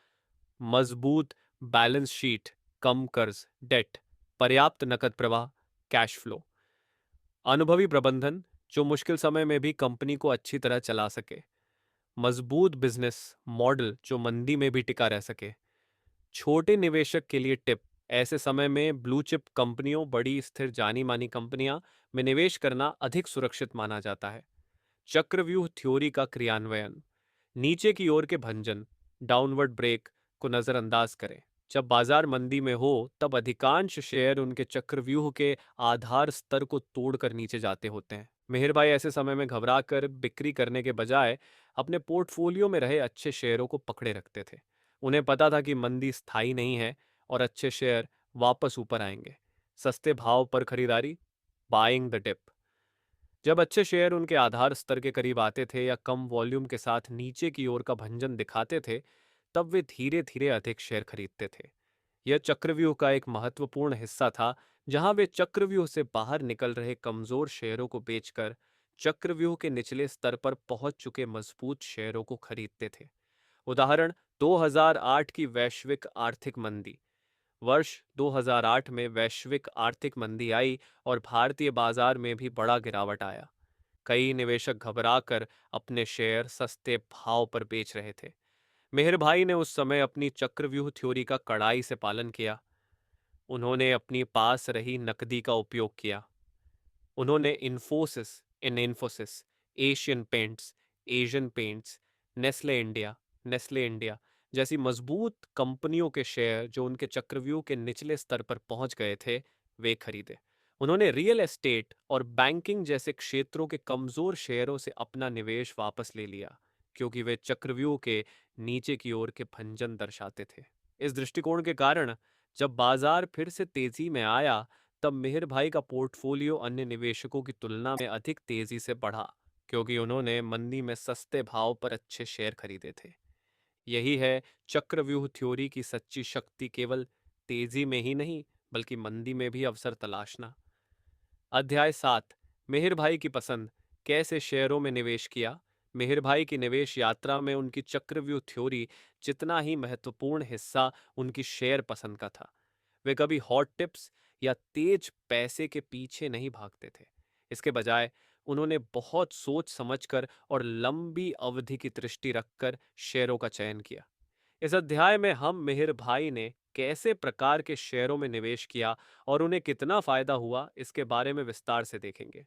मजबूत बैलेंस शीट, कम कर्ज, डेट, पर्याप्त नकद प्रवाह, कैश फ्लो, अनुभवी प्रबंधन जो मुश्किल समय में भी कंपनी को अच्छी तरह चला सके, मजबूत बिजनेस मॉडल जो मंदी में भी टिका रह सके। छोटे निवेशक के लिए टिप। ऐसे समय में ब्लू चिप कंपनियों, बड़ी स्थिर जानी मानी कंपनियां में निवेश करना अधिक सुरक्षित माना जाता है। चक्रव्यूह थ्योरी का क्रियान्वयन। नीचे की ओर के भंजन, डाउनवर्ड ब्रेक को नजरअंदाज करें। जब बाजार मंदी में हो तब अधिकांश शेयर उनके चक्रव्यूह के आधार स्तर को तोड़कर नीचे जाते होते हैं। मेहर भाई ऐसे समय में घबरा कर बिक्री करने के बजाय अपने पोर्टफोलियो में रहे अच्छे शेयरों को पकड़े रखते थे। उन्हें पता था कि मंदी स्थायी नहीं है और अच्छे शेयर वापस ऊपर आएंगे। सस्ते भाव पर खरीदारी, बाइंग द डिप। जब अच्छे शेयर उनके आधार स्तर के करीब आते थे या कम वॉल्यूम के साथ नीचे की ओर का भंजन दिखाते थे, तब वे धीरे धीरे अधिक शेयर खरीदते थे। यह चक्रव्यूह का एक महत्वपूर्ण हिस्सा था, जहां वे चक्रव्यूह से बाहर निकल रहे कमजोर शेयरों को बेचकर चक्रव्यूह के निचले स्तर पर पहुंच चुके मजबूत शेयरों को खरीदते थे। उदाहरण, 2008 की वैश्विक आर्थिक मंदी। वर्ष 2008 में वैश्विक आर्थिक मंदी आई और भारतीय बाजार में भी बड़ा गिरावट आया। कई निवेशक घबराकर अपने शेयर सस्ते भाव पर बेच रहे थे। मेहर भाई ने उस समय अपनी चक्रव्यूह थ्योरी का कड़ाई से पालन किया। उन्होंने अपनी पास रही नकदी का उपयोग किया। उन्होंने Infosys, Asian paints, Asian paints, Nestle India जैसी मजबूत कंपनियों के शेयर जो उनके चक्रव्यूह के निचले स्तर पर पहुंच गए थे, वे खरीदे। उन्होंने रियल एस्टेट और बैंकिंग जैसे क्षेत्रों के कमजोर शेयरों से अपना निवेश वापस ले लिया, क्योंकि वे चक्रव्यूह के नीचे की ओर के भंजन दर्शाते थे। इस दृष्टिकोण के कारण जब बाजार फिर से तेजी में आया, तब मेहर भाई का पोर्टफोलियो अन्य निवेशकों की तुलना में अधिक तेजी से बढ़ा, क्योंकि उन्होंने मंदी में सस्ते भाव पर अच्छे शेयर खरीदे थे। यही है चक्रव्यूह थ्योरी की सच्ची शक्ति, केवल तेजी में ही नहीं बल्कि मंदी में भी अवसर तलाशना। अध्याय 7, मेहर भाई की पसंद, कैसे शेयरों में निवेश किया। मेहर भाई की निवेश यात्रा में उनकी चक्रव्यूह थ्योरी जितना ही महत्वपूर्ण हिस्सा उनकी शेयर पसंद का था। वे कभी हॉट टिप्स या तेज पैसे के पीछे नहीं भागते थे। इसके बजाय उन्होंने बहुत सोच समझकर और लंबी अवधि की दृष्टि रखकर शेयरों का चयन किया। इस अध्याय में हम मिहिर भाई ने कैसे प्रकार के शेयरों में निवेश किया और उन्हें कितना फायदा हुआ, इसके बारे में विस्तार से देखेंगे।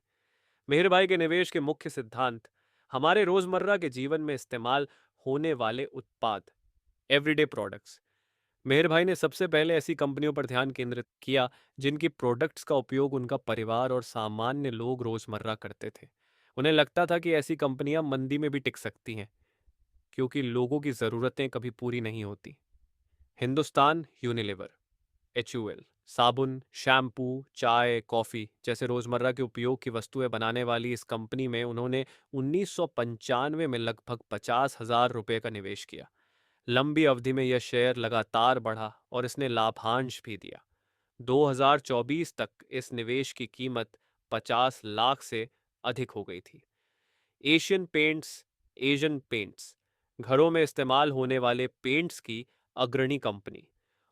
मिहिर भाई के निवेश के मुख्य सिद्धांत: हमारे रोजमर्रा के जीवन में इस्तेमाल होने वाले उत्पाद, एवरीडे प्रोडक्ट्स। मेहर भाई ने सबसे पहले ऐसी कंपनियों पर ध्यान केंद्रित किया जिनकी प्रोडक्ट्स का उपयोग उनका परिवार और सामान्य लोग रोजमर्रा करते थे। उन्हें लगता था कि ऐसी कंपनियां मंदी में भी टिक सकती हैं, क्योंकि लोगों की ज़रूरतें कभी पूरी नहीं होती। हिंदुस्तान यूनिलीवर, HUL, साबुन, शैम्पू, चाय, कॉफ़ी जैसे रोज़मर्रा के उपयोग की वस्तुएं बनाने वाली इस कंपनी में उन्होंने 1995 में लगभग 50,000 रुपये का निवेश किया। लंबी अवधि में यह शेयर लगातार बढ़ा और इसने लाभांश भी दिया। 2024 तक इस निवेश की कीमत 50 लाख से अधिक हो गई थी। एशियन पेंट्स, एशियन पेंट्स, घरों में इस्तेमाल होने वाले पेंट्स की अग्रणी कंपनी।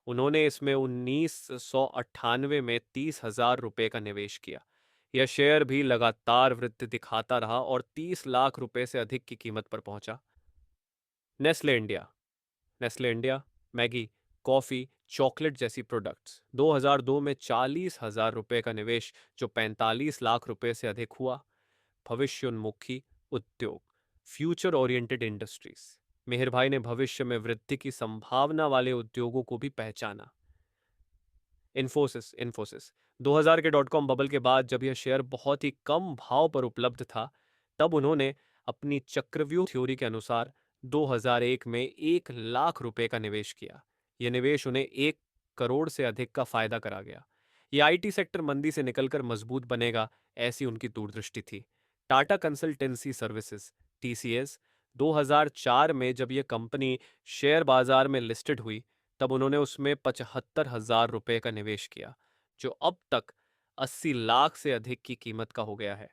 उन्होंने इसमें 1998 में 30,000 रुपये का निवेश किया। यह शेयर भी लगातार वृद्धि दिखाता रहा और 30 लाख रुपए से अधिक की कीमत पर पहुंचा। Nestle India, Nestle India, Maggi, coffee, chocolate जैसी प्रोडक्ट्स। 2002 में 40,000 रुपये का निवेश, जो 45 लाख रुपए से अधिक हुआ। भविष्योन्मुखी उद्योग, फ्यूचर ओरिएंटेड इंडस्ट्रीज। मेहर भाई ने भविष्य में वृद्धि की संभावना वाले उद्योगों को भी पहचाना। इन्फोसिस, इन्फोसिस 2000 के डॉट कॉम बबल के बाद जब यह शेयर बहुत ही कम भाव पर उपलब्ध था, तब उन्होंने अपनी चक्रव्यूह थ्योरी के अनुसार 2001 में 1 लाख रुपए का निवेश किया। यह निवेश उन्हें 1 करोड़ से अधिक का फायदा करा गया। यह IT सेक्टर मंदी से निकलकर मजबूत बनेगा, ऐसी उनकी दूरदृष्टि थी। टाटा कंसल्टेंसी सर्विसेज, TCS, 2004 में जब यह कंपनी शेयर बाजार में लिस्टेड हुई, तब उन्होंने उसमें 75,000 रुपये का निवेश किया, जो अब तक 80 लाख से अधिक की कीमत का हो गया है।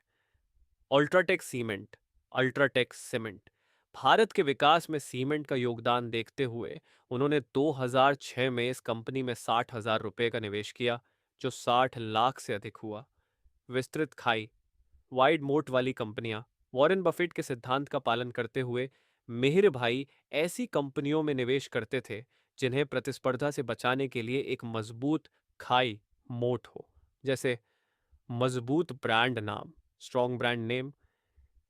UltraTech cement, UltraTech cement, Bharat के विकास में सीमेंट का योगदान देखते हुए उन्होंने 2006 में इस कंपनी में 60,000 रुपये का निवेश किया, जो 60 लाख से अधिक हुआ। विस्तृत खाई, वाइड मोट वाली कंपनियां। वॉरेन बफेट के सिद्धांत का पालन करते हुए मिहिर भाई ऐसी कंपनियों में निवेश करते थे जिन्हें प्रतिस्पर्धा से बचाने के लिए एक मजबूत खाई, मोट हो। जैसे मजबूत ब्रांड नाम, strong brand name,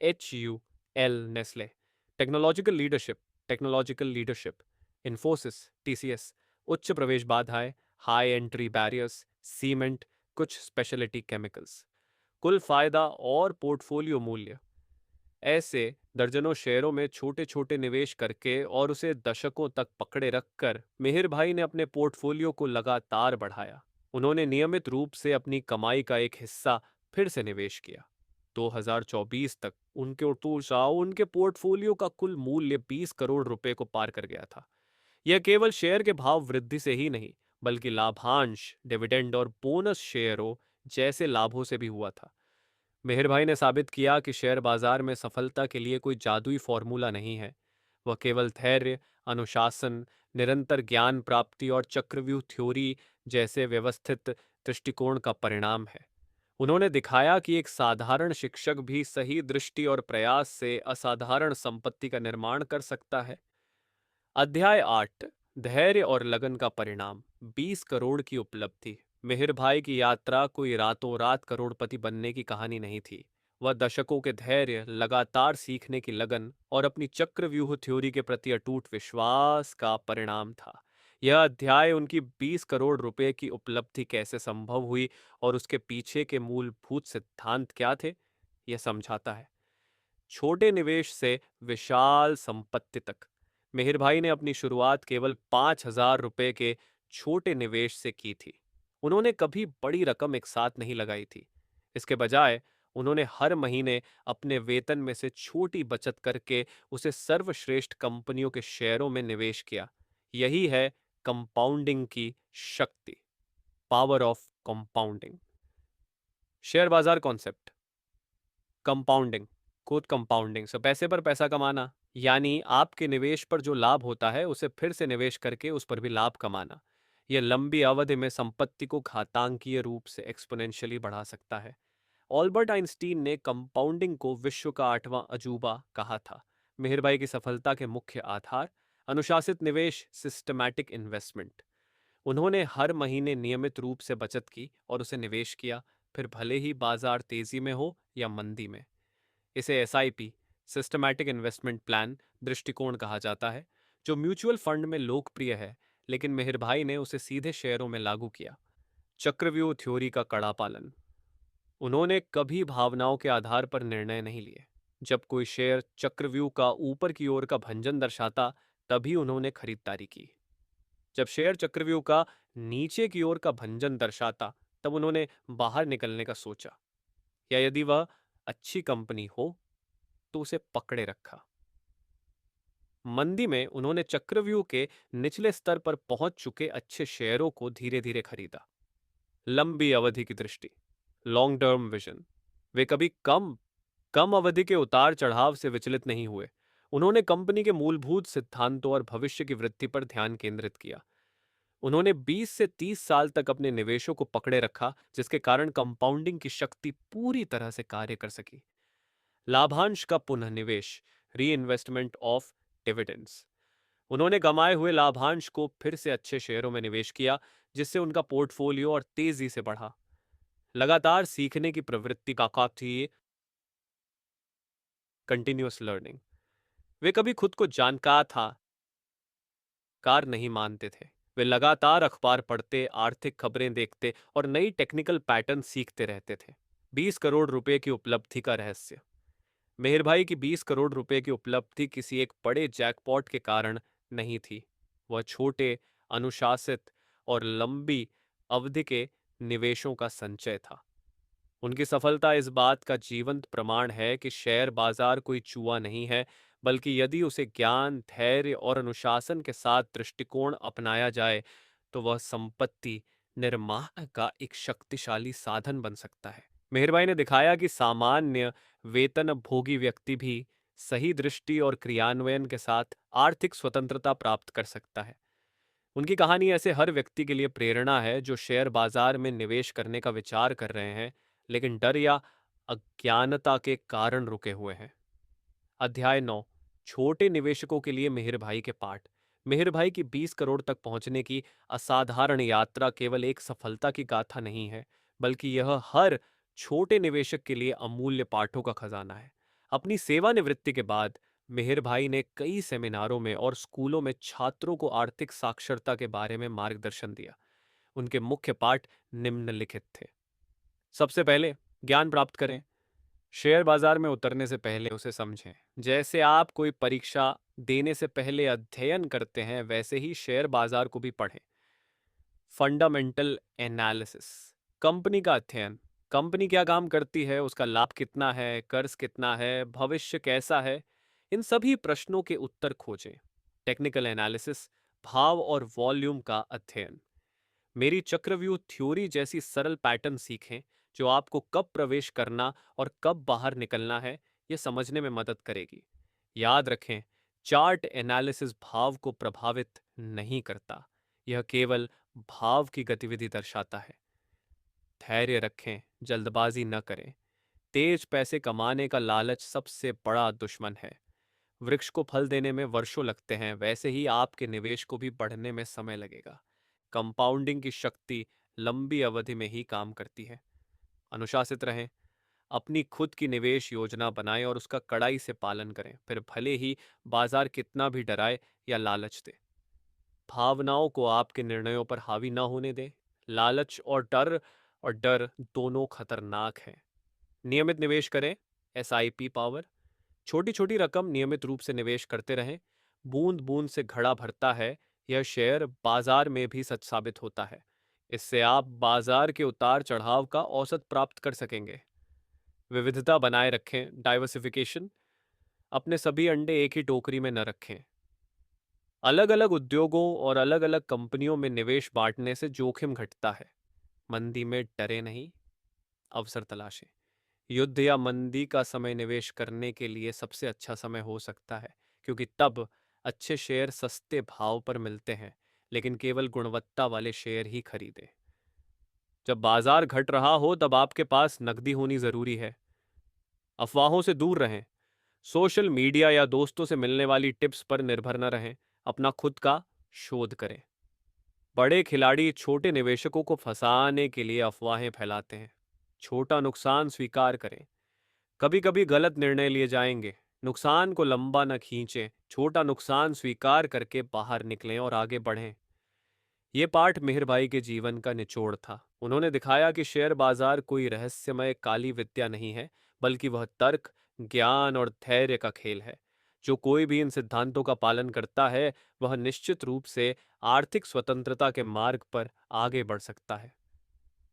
HUL, Nestle. Technological leadership, Infosys, TCS, उच्च प्रवेश बाधाएं, हाई एंट्री बैरियर्स, सीमेंट, कुछ स्पेशलिटी केमिकल्स। कुल फायदा और पोर्टफोलियो मूल्य, ऐसे दर्जनों शेयरों में छोटे छोटे निवेश करके और उसे दशकों तक पकड़े रखकर मिहिर भाई ने अपने पोर्टफोलियो को लगातार बढ़ाया। उन्होंने नियमित रूप से अपनी कमाई का एक हिस्सा फिर से निवेश किया। 2024 तक उनके पोर्टफोलियो का कुल मूल्य 20 करोड़ रुपए को पार कर गया था। यह केवल शेयर के भाव वृद्धि से ही नहीं, बल्कि लाभांश, डिविडेंड और बोनस शेयरों जैसे लाभों से भी हुआ था। मेहर भाई ने साबित किया कि शेयर बाजार में सफलता के लिए कोई जादुई फॉर्मूला नहीं है। वह केवल धैर्य, अनुशासन, निरंतर ज्ञान प्राप्ति और चक्रव्यूह थ्योरी जैसे व्यवस्थित दृष्टिकोण का परिणाम है। उन्होंने दिखाया कि एक साधारण शिक्षक भी सही दृष्टि और प्रयास से असाधारण संपत्ति का निर्माण कर सकता है। अध्याय 8, धैर्य और लगन का परिणाम, 20 करोड़ की उपलब्धि। मिहिर भाई की यात्रा कोई रातों रात करोड़पति बनने की कहानी नहीं थी। वह दशकों के धैर्य, लगातार सीखने की लगन और अपनी चक्रव्यूह थ्योरी के प्रति अटूट विश्वास का परिणाम था। यह अध्याय उनकी 20 करोड़ रुपए की उपलब्धि कैसे संभव हुई और उसके पीछे के मूलभूत सिद्धांत क्या थे, यह समझाता है। छोटे निवेश से विशाल संपत्ति तक। मिहिर भाई ने अपनी शुरुआत केवल 5,000 रुपए के छोटे निवेश से की थी। उन्होंने कभी बड़ी रकम एक साथ नहीं लगाई थी। इसके बजाय उन्होंने हर महीने अपने वेतन में से छोटी बचत करके उसे सर्वश्रेष्ठ कंपनियों के शेयरों में निवेश किया। यही है कंपाउंडिंग की शक्ति, पावर ऑफ कंपाउंडिंग। शेयर बाजार कॉन्सेप्ट, कंपाउंडिंग, खुद कंपाउंडिंग से पैसे पर पैसा कमाना, यानी आपके निवेश पर जो लाभ होता है उसे फिर से निवेश करके उस पर भी लाभ कमाना। यह लंबी अवधि में संपत्ति को घातांकीय रूप से एक्सपोनेंशियली बढ़ा सकता है। ऑल्बर्ट आइंस्टीन ने कंपाउंडिंग को विश्व का 8वां अजूबा कहा था। मिहिर भाई की सफलता के मुख्य आधार, अनुशासित निवेश, सिस्टमैटिक इन्वेस्टमेंट। उन्होंने हर महीने नियमित रूप से बचत की और उसे निवेश किया, फिर भले ही बाजार तेजी में हो या मंदी में। इसे एसआईपी, सिस्टमैटिक इन्वेस्टमेंट प्लान दृष्टिकोण कहा जाता है, जो म्यूचुअल फंड में लोकप्रिय है, लेकिन मेहर भाई ने उसे सीधे शेयरों में लागू किया। चक्रव्यूह थ्योरी का कड़ा पालन। उन्होंने कभी भावनाओं के आधार पर निर्णय नहीं लिए। जब कोई शेयर चक्रव्यूह का ऊपर की ओर का भंजन दर्शाता, तभी उन्होंने खरीदारी की। जब शेयर चक्रव्यूह का नीचे की ओर का भंजन दर्शाता, तब उन्होंने बाहर निकलने का सोचा, या यदि वह अच्छी कंपनी हो तो उसे पकड़े रखा। मंदी में उन्होंने चक्रव्यूह के निचले स्तर पर पहुंच चुके अच्छे शेयरों को धीरे धीरे खरीदा। लंबी अवधि की दृष्टि, लॉन्ग टर्म विजन। वे कभी कम कम अवधि के उतार चढ़ाव से विचलित नहीं हुए। उन्होंने कंपनी के मूलभूत सिद्धांतों और भविष्य की वृद्धि पर ध्यान केंद्रित किया। उन्होंने 20 से 30 साल तक अपने निवेशों को पकड़े रखा, जिसके कारण कंपाउंडिंग की शक्ति पूरी तरह से कार्य कर सकी। लाभांश का पुनः निवेश, री इन्वेस्टमेंट ऑफ डिविडेंड्स। उन्होंने कमाए हुए लाभांश को फिर से अच्छे शेयरों में निवेश किया, जिससे उनका पोर्टफोलियो और तेजी से बढ़ा। लगातार सीखने की प्रवृत्ति का थी, कंटिन्यूअस लर्निंग। वे कभी खुद को जानकार था कार नहीं मानते थे। वे लगातार अखबार पढ़ते, आर्थिक खबरें देखते और नई टेक्निकल पैटर्न सीखते रहते थे। 20 करोड़ रुपए की उपलब्धि का रहस्य। मेहर भाई की 20 करोड़ रुपए की उपलब्धि किसी एक बड़े जैकपॉट के कारण नहीं थी। वह छोटे, अनुशासित और लंबी अवधि के निवेशों का संचय था। उनकी सफलता इस बात का जीवंत प्रमाण है कि शेयर बाजार कोई जुआ नहीं है, बल्कि यदि उसे ज्ञान, धैर्य और अनुशासन के साथ दृष्टिकोण अपनाया जाए, तो वह संपत्ति निर्माण का एक शक्तिशाली साधन बन सकता है। मेहर भाई ने दिखाया कि सामान्य वेतन भोगी व्यक्ति भी सही दृष्टि और क्रियान्वयन के साथ आर्थिक स्वतंत्रता प्राप्त कर सकता है। उनकी कहानी ऐसे हर व्यक्ति के लिए प्रेरणा है जो शेयर बाजार में निवेश करने का विचार कर रहे हैं, लेकिन डर या अज्ञानता के कारण रुके हुए हैं। अध्याय 9, छोटे निवेशकों के लिए मेहर भाई के पाठ। मेहर भाई की 20 करोड़ तक पहुंचने की असाधारण यात्रा केवल एक सफलता की गाथा नहीं है, बल्कि यह हर छोटे निवेशक के लिए अमूल्य पाठों का खजाना है। अपनी सेवानिवृत्ति के बाद मेहर भाई ने कई सेमिनारों में और स्कूलों में छात्रों को आर्थिक साक्षरता के बारे में मार्गदर्शन दिया। उनके मुख्य पाठ निम्नलिखित थे। सबसे पहले, ज्ञान प्राप्त करें। शेयर बाजार में उतरने से पहले उसे समझें। जैसे आप कोई परीक्षा देने से पहले अध्ययन करते हैं, वैसे ही शेयर बाजार को भी पढ़ें। फंडामेंटल एनालिसिस, कंपनी का अध्ययन। कंपनी क्या काम करती है, उसका लाभ कितना है, कर्ज कितना है, भविष्य कैसा है, इन सभी प्रश्नों के उत्तर खोजें। टेक्निकल एनालिसिस, भाव और वॉल्यूम का अध्ययन। मेरी चक्रव्यूह थ्योरी जैसी सरल पैटर्न सीखें, जो आपको कब प्रवेश करना और कब बाहर निकलना है, यह समझने में मदद करेगी। याद रखें, चार्ट एनालिसिस भाव को प्रभावित नहीं करता, यह केवल भाव की गतिविधि दर्शाता है। धैर्य रखें, जल्दबाजी न करें। तेज पैसे कमाने का लालच सबसे बड़ा दुश्मन है। वृक्ष को फल देने में वर्षों लगते हैं, वैसे ही आपके निवेश को भी बढ़ने में समय लगेगा। कंपाउंडिंग की शक्ति लंबी अवधि में ही काम करती है। अनुशासित रहें, अपनी खुद की निवेश योजना बनाएं और उसका कड़ाई से पालन करें, फिर भले ही बाजार कितना भी डराए या लालच दे। भावनाओं को आपके निर्णयों पर हावी ना होने दें। लालच और डर दोनों खतरनाक हैं। नियमित निवेश करें, एसआईपी पावर। छोटी छोटी रकम नियमित रूप से निवेश करते रहें। बूंद बूंद से घड़ा भरता है, यह शेयर बाजार में भी सच साबित होता है। इससे आप बाजार के उतार चढ़ाव का औसत प्राप्त कर सकेंगे। विविधता बनाए रखें, डाइवर्सिफिकेशन। अपने सभी अंडे एक ही टोकरी में न रखें। अलग अलग उद्योगों और अलग अलग कंपनियों में निवेश बांटने से जोखिम घटता है। मंदी में डरे नहीं, अवसर तलाशें। युद्ध या मंदी का समय निवेश करने के लिए सबसे अच्छा समय हो सकता है, क्योंकि तब अच्छे शेयर सस्ते भाव पर मिलते हैं, लेकिन केवल गुणवत्ता वाले शेयर ही खरीदें। जब बाजार घट रहा हो, तब आपके पास नकदी होनी जरूरी है। अफवाहों से दूर रहें। सोशल मीडिया या दोस्तों से मिलने वाली टिप्स पर निर्भर न रहें। अपना खुद का शोध करें। बड़े खिलाड़ी छोटे निवेशकों को फंसाने के लिए अफवाहें फैलाते हैं। छोटा नुकसान स्वीकार करें। कभी कभी गलत निर्णय लिए जाएंगे। नुकसान को लंबा न खींचें, छोटा नुकसान स्वीकार करके बाहर निकलें और आगे बढ़ें। ये पाठ मिहिर भाई के जीवन का निचोड़ था। उन्होंने दिखाया कि शेयर बाजार कोई रहस्यमय काली विद्या नहीं है, बल्कि वह तर्क, ज्ञान और धैर्य का खेल है। जो कोई भी इन सिद्धांतों का पालन करता है, वह निश्चित रूप से आर्थिक स्वतंत्रता के मार्ग पर आगे बढ़ सकता है।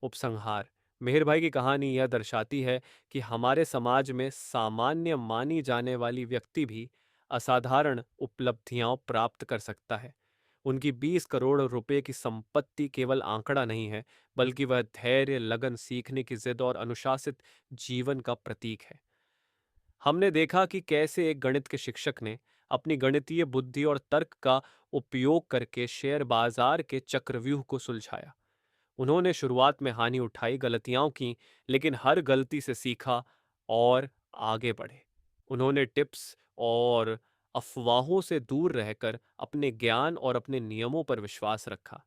उपसंहार। मिहिर भाई की कहानी यह दर्शाती है कि हमारे समाज में सामान्य मानी जाने वाली व्यक्ति भी असाधारण उपलब्धियां प्राप्त कर सकता है। उनकी 20 करोड़ रुपए की संपत्ति केवल आंकड़ा नहीं है, बल्कि वह धैर्य, लगन, सीखने की जिद और अनुशासित जीवन का प्रतीक है। हमने देखा कि कैसे एक गणित के शिक्षक ने अपनी गणितीय बुद्धि और तर्क का उपयोग करके शेयर बाजार के चक्रव्यूह को सुलझाया। उन्होंने शुरुआत में हानि उठाई, गलतियां की, लेकिन हर गलती से सीखा और आगे बढ़े। उन्होंने टिप्स और अफवाहों से दूर रहकर अपने ज्ञान और अपने नियमों पर विश्वास रखा।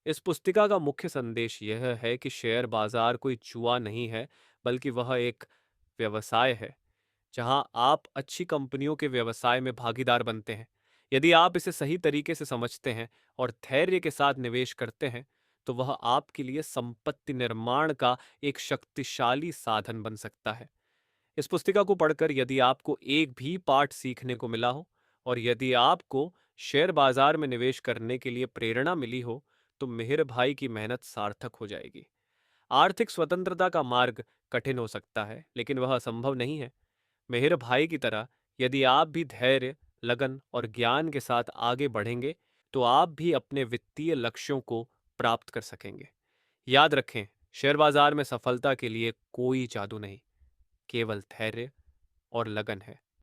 इस पुस्तिका का मुख्य संदेश यह है कि शेयर बाजार कोई जुआ नहीं है, बल्कि वह एक व्यवसाय है जहां आप अच्छी कंपनियों के व्यवसाय में भागीदार बनते हैं। यदि आप इसे सही तरीके से समझते हैं और धैर्य के साथ निवेश करते हैं, तो वह आपके लिए संपत्ति निर्माण का एक शक्तिशाली साधन बन सकता है। इस पुस्तिका को पढ़कर यदि आपको एक भी पाठ सीखने को मिला हो और यदि आपको शेयर बाजार में निवेश करने के लिए प्रेरणा मिली हो, तो मिहिर भाई की मेहनत सार्थक हो जाएगी। आर्थिक स्वतंत्रता का मार्ग कठिन हो सकता है, लेकिन वह असंभव नहीं है। मेहर भाई की तरह यदि आप भी धैर्य, लगन और ज्ञान के साथ आगे बढ़ेंगे, तो आप भी अपने वित्तीय लक्ष्यों को प्राप्त कर सकेंगे। याद रखें, शेयर बाजार में सफलता के लिए कोई जादू नहीं, केवल धैर्य और लगन है।